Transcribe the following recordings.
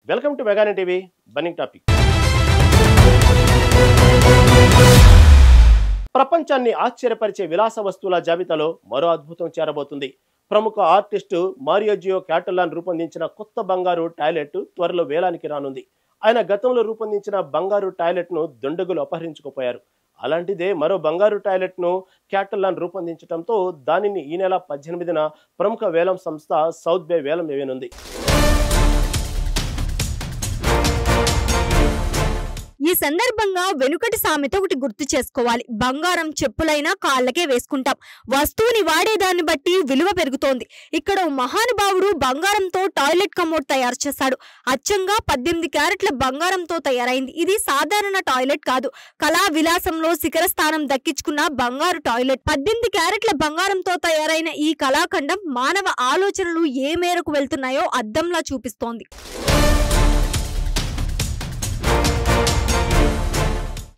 Welcome to మెగానే TV burning topic. ప్రపంచాన్ని ఆశ్చర్యపరిచే విలాస వస్తువుల జాబితాలో మరో అద్భుతం చేరబోతుంది. ప్రముఖ ఆర్టిస్టు మారియో క్యాటలాన్ రూపొందించిన కొత్త బంగారు టాయిలెట్ త్వరలో వేలానికి రానుంది. ఆయన గతంలో రూపొందించిన బంగారు టాయిలెట్ ను దుండగులు అపహరించుకుపోయారు. అలాంటిదే మరో బంగారు టాయిలెట్ ను క్యాటలాన్ రూపొందించడంతో దానిని ఈ నెల 18న ప్రముఖ వేలం సంస్థ సౌత్ బే వేలం వేయనుంది. ఈ సందర్భంగా వెనుకటి సామెత ఒకటి గుర్తు చేసుకోవాలి. బంగారం చెప్పులైనా కాళ్ళకే వేసుకుంటాం. వస్తువుని వాడేదాన్ని బట్టి విలువ పెరుగుతోంది. ఇక్కడ మహానుభావుడు బంగారంతో టాయిలెట్ కమోడ్ తయారు చేశాడు. అచ్చంగా 18 క్యారెట్ల బంగారంతో తయారైంది. ఇది సాధారణ టాయిలెట్ కాదు. కళా విలాసంలో శిఖర స్థానం దక్కించుకున్న బంగారు టాయిలెట్. 18 క్యారెట్ల బంగారంతో తయారైన ఈ కళాఖండం మానవ ఆలోచనలు ఏ మేరకు వెళ్తున్నాయో అద్దంలా చూపిస్తోంది.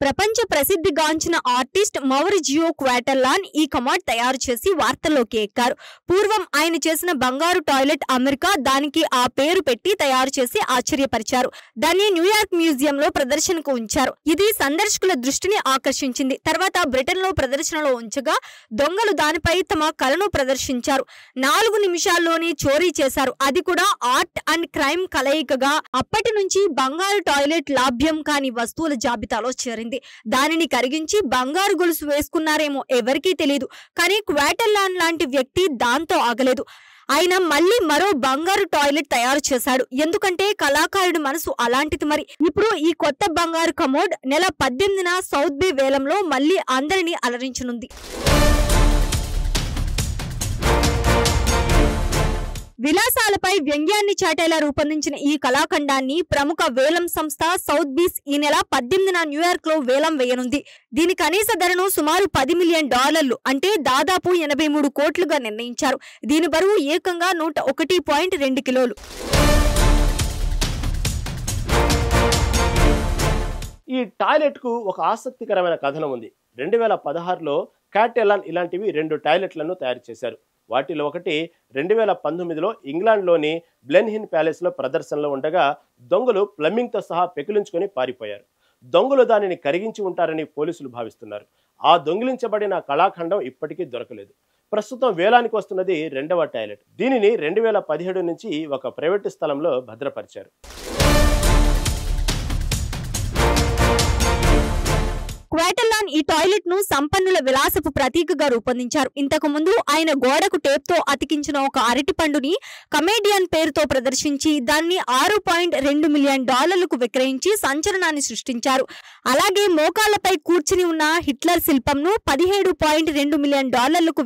ప్రపంచ ప్రసిద్ధిగాంచిన ఆర్టిస్ట్ మారిజియో క్యాటలాన్ ఈ కమోడ్ తయారు చేసి వార్తల్లోకి ఎక్కారు. పూర్వం ఆయన చేసిన బంగారు టాయిలెట్ అమెరికా దానికి ఆ పేరు పెట్టి తయారు చేసి ఆశ్చర్యపరిచారు. దాన్ని న్యూయార్క్ మ్యూజియంలో ప్రదర్శనకు ఉంచారు. ఇది సందర్శకుల దృష్టిని ఆకర్షించింది. తర్వాత బ్రిటన్ లో ప్రదర్శనలో ఉంచగా దొంగలు దానిపై తమ కళను ప్రదర్శించారు. 4 నిమిషాల్లోనే చోరీ చేశారు. అది కూడా ఆర్ట్ అండ్ క్రైమ్ కలయికగా. అప్పటి నుంచి బంగారు టాయిలెట్ లాభ్యం కాని వస్తువుల జాబితాలో చేరింది. దానిని కరిగించి బంగారు గొలుసు వేసుకున్నారేమో ఎవరికీ తెలియదు. కానీ క్యాటలాన్ లాంటి వ్యక్తి దాంతో ఆగలేదు. ఆయన మళ్ళీ మరో బంగారు టాయిలెట్ తయారు చేశాడు. ఎందుకంటే కళాకారుడి మనసు అలాంటిది. మరి ఇప్పుడు ఈ కొత్త బంగారు కమోడ్ నెల 18న సౌత్ బే వేలంలో మళ్ళీ అందరినీ అలరించనుంది. విలాసాలపై వ్యంగ్యాన్ని చాటేలా రూపొందించిన ఈ కళాఖండాన్ని ప్రముఖ వేలం సంస్థ సౌత్ బీస్ ఈ నెల 18న న్యూయార్క్ లో వేలం వేయనుంది. దీని కనీస ధరను సుమారు $10 మిలియన్, అంటే దాదాపు 83 కోట్లుగా నిర్ణయించారు. దీని బరువు ఏకంగా 101.2 కిలోలు. ఈ టాయిలెట్ కు ఒక ఆసక్తికరమైన కథనం ఉంది. 2016లో క్యాటలాన్ ఇలాంటివి 2 టాయిలెట్లను తయారు చేశారు. వాటిలో ఒకటి 2019లో ఇంగ్లాండ్లోని బ్లెన్హిన్ ప్యాలెస్ లో ప్రదర్శనలో ఉండగా దొంగలు ప్లంబింగ్ తో సహా పెకిలించుకొని పారిపోయారు. దొంగలు దానిని కరిగించి ఉంటారని పోలీసులు భావిస్తున్నారు. ఆ దొంగిలించబడిన కళాఖండం ఇప్పటికీ దొరకలేదు. ప్రస్తుతం వేలానికి వస్తున్నది 2వ టాయిలెట్. దీనిని 2017 నుంచి ఒక ప్రైవేటు స్థలంలో భద్రపరిచారు. క్యాటలాన్ ఈ టాయిలెట్ ను సంపన్నుల విలాసపు ప్రతీకగా రూపొందించారు. ఇంతకు ముందు ఆయన గోడకు టేప్ తో అతికించిన ఒక అరటి పండుని కమేడియన్ పేరుతో ప్రదర్శించి దాన్ని $6.2 మిలియన్ విక్రయించి సంచలనాన్ని సృష్టించారు. అలాగే మోకాళ్లపై కూర్చుని ఉన్న హిట్లర్ శిల్పంను $17.2 మిలియన్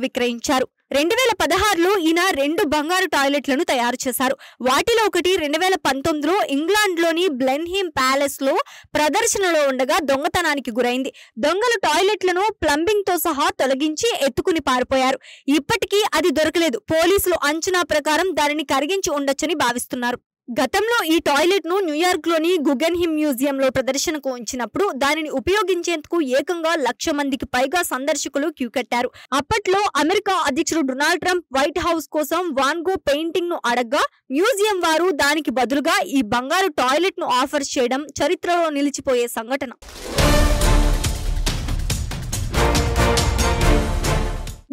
విక్రయించారు. 2016లో ఈయన 2 బంగారు టాయిలెట్లను తయారు చేశారు. వాటిలో ఒకటి 2019లో ఇంగ్లాండ్లోని బ్లెన్హిమ్ ప్యాలెస్ లో ప్రదర్శనలో ఉండగా దొంగతనానికి గురైంది. దొంగలు టాయిలెట్లను ప్లంబింగ్ తో సహా తొలగించి ఎత్తుకుని పారిపోయారు. ఇప్పటికీ అది దొరకలేదు. పోలీసులు అంచనా ప్రకారం దానిని కరిగించి ఉండొచ్చని భావిస్తున్నారు. గతంలో ఈ టాయిలెట్ ను న్యూయార్క్ లోని గుగెన్హిమ్ మ్యూజియంలో ప్రదర్శనకు ఉంచినప్పుడు దానిని ఉపయోగించేందుకు ఏకంగా 1,00,000 మందికి పైగా సందర్శకులు క్యూ కట్టారు. అప్పట్లో అమెరికా అధ్యక్షుడు డొనాల్డ్ ట్రంప్ వైట్ హౌస్ కోసం వాన్ గో పెయింటింగ్ ను అడగ్గా మ్యూజియం వారు దానికి బదులుగా ఈ బంగారు టాయిలెట్ ను ఆఫర్ చేయడం చరిత్రలో నిలిచిపోయే సంఘటన.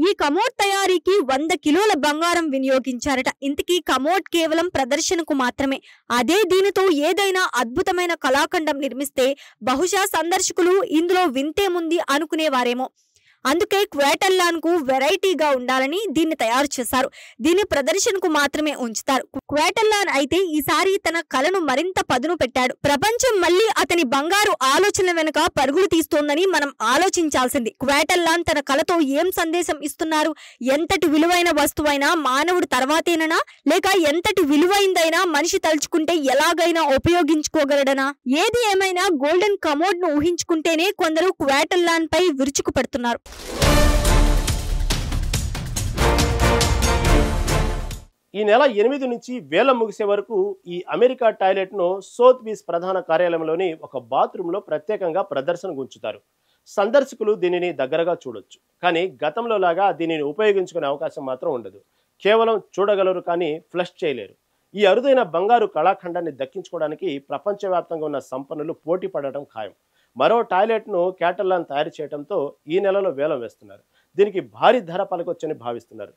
ఈ కమోడ్ తయారీకి 100 కిలోల బంగారం వినియోగించారట. ఇంతకీ కమోడ్ కేవలం ప్రదర్శనకు మాత్రమే. అదే దీనితో ఏదైనా అద్భుతమైన కళాఖండం నిర్మిస్తే బహుశా సందర్శకులు ఇందులో వింతేముంది అనుకునేవారేమో. అందుకే క్యాటలాన్ కు వెరైటీగా ఉండాలని దీన్ని తయారు చేశారు. దీన్ని ప్రదర్శనకు మాత్రమే ఉంచుతారు. క్యాటలాన్ అయితే ఈసారి తన కళను మరింత పదును పెట్టాడు. ప్రపంచం మళ్ళీ అతని బంగారు ఆలోచన వెనుక పరుగులు తీస్తోందని మనం ఆలోచించాల్సింది. క్యాటలాన్ తన కళతో ఏం సందేశం ఇస్తున్నారు? ఎంతటి విలువైన వస్తువైనా మానవుడు తర్వాతేనా, లేక ఎంతటి విలువైందైనా మనిషి తలుచుకుంటే ఎలాగైనా ఉపయోగించుకోగలడనా? ఏది ఏమైనా గోల్డెన్ కమోడ్ ను ఊహించుకుంటేనే కొందరు క్యాటలాన్ పై విరుచుకు పడుతున్నారు. ఈ నెల 8 నుంచి వేలం ముగిసే వరకు ఈ అమెరికా టాయిలెట్ ను సౌత్ బీస్ ప్రధాన కార్యాలయంలోని ఒక బాత్రూంలో ప్రత్యేకంగా ప్రదర్శనకు ఉంచుతారు. సందర్శకులు దీనిని దగ్గరగా చూడొచ్చు. కానీ గతంలో లాగా దీనిని ఉపయోగించుకునే అవకాశం మాత్రం ఉండదు. కేవలం చూడగలరు కానీ ఫ్లష్ చేయలేరు. ఈ అరుదైన బంగారు కళాఖండాన్ని దక్కించుకోవడానికి ప్రపంచవ్యాప్తంగా ఉన్న సంపన్నులు పోటీ పడడం ఖాయం. మరో టాయిలెట్ను క్యాటెలాన్ తయారు చేయడంతో ఈ నెలలో వేలం వేస్తున్నారు. దీనికి భారీ ధర పలకొచ్చని భావిస్తున్నారు.